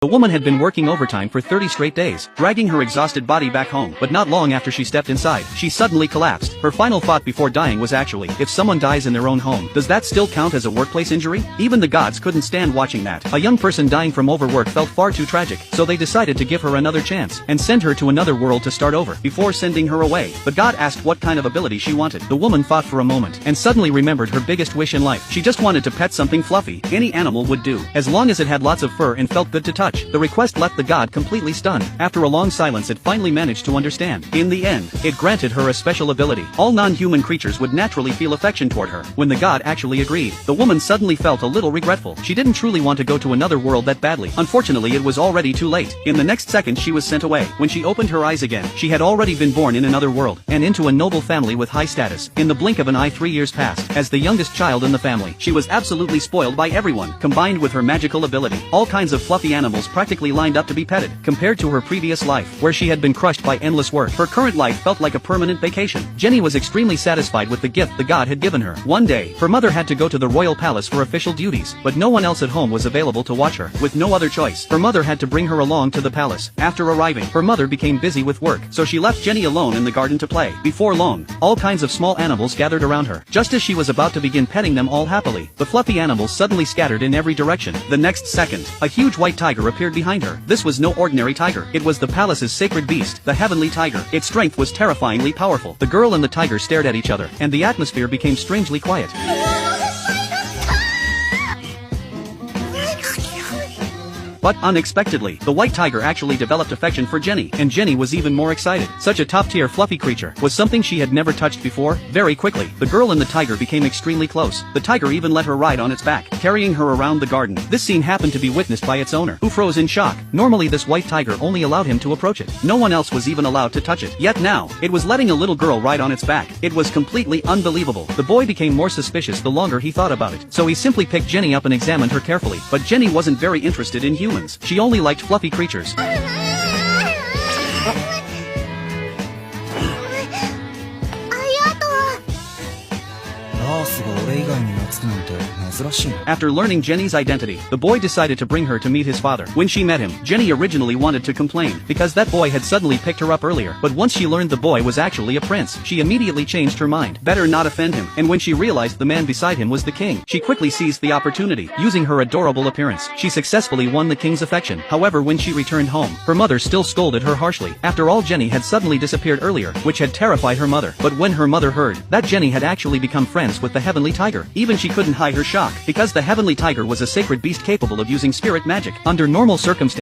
The woman had been working overtime for 30 straight days, dragging her exhausted body back home, but not long after she stepped inside, she suddenly collapsed. Her final thought before dying was actually, if someone dies in their own home, does that still count as a workplace injury? Even the gods couldn't stand watching that. A young person dying from overwork felt far too tragic, so they decided to give her another chance, and send her to another world to start over, before sending her away. But God asked what kind of ability she wanted. The woman thought for a moment, and suddenly remembered her biggest wish in life. She just wanted to pet something fluffy. Any animal would do, as long as it had lots of fur and felt good to touch. The request left the god completely stunned. After a long silence, it finally managed to understand. In the end, it granted her a special ability. All non-human creatures would naturally feel affection toward her. When the god actually agreed, the woman suddenly felt a little regretful. She didn't truly want to go to another world that badly. Unfortunately, it was already too late. In the next second, she was sent away. When she opened her eyes again, she had already been born in another world, and into a noble family with high status. In the blink of an eye, 3 years passed. As the youngest child in the family, she was absolutely spoiled by everyone. Combined with her magical ability, all kinds of fluffy animals practically lined up to be petted. Compared to her previous life, where she had been crushed by endless work, her current life felt like a permanent vacation. Jenny was extremely satisfied with the gift the god had given her. One day, her mother had to go to the royal palace for official duties, but no one else at home was available to watch her. With no other choice, her mother had to bring her along to the palace. After arriving, her mother became busy with work, so she left Jenny alone in the garden to play. Before long, all kinds of small animals gathered around her. Just as she was about to begin petting them all happily, the fluffy animals suddenly scattered in every direction. The next second, a huge white tiger appeared behind her. This was no ordinary tiger. It was the palace's sacred beast, the heavenly tiger. Its strength was terrifyingly powerful. The girl and the tiger stared at each other, and the atmosphere became strangely quiet. But, unexpectedly, the white tiger actually developed affection for Jenny, and Jenny was even more excited. Such a top-tier fluffy creature was something she had never touched before. Very quickly, the girl and the tiger became extremely close. The tiger even let her ride on its back, carrying her around the garden. This scene happened to be witnessed by its owner, who froze in shock. Normally this white tiger only allowed him to approach it. No one else was even allowed to touch it. Yet now, it was letting a little girl ride on its back. It was completely unbelievable. The boy became more suspicious the longer he thought about it, so he simply picked Jenny up and examined her carefully. But Jenny wasn't very interested in humans. She only liked fluffy creatures. After learning Jenny's identity, the boy decided to bring her to meet his father. When she met him, Jenny originally wanted to complain, because that boy had suddenly picked her up earlier. But once she learned the boy was actually a prince, she immediately changed her mind. Better not offend him. And when she realized the man beside him was the king, she quickly seized the opportunity. Using her adorable appearance, she successfully won the king's affection. However, when she returned home, her mother still scolded her harshly. After all, Jenny had suddenly disappeared earlier, which had terrified her mother. But when her mother heard that Jenny had actually become friends with the heavenly tiger, even she couldn't hide her shock, because the heavenly tiger was a sacred beast capable of using spirit magic. Under normal circumstances,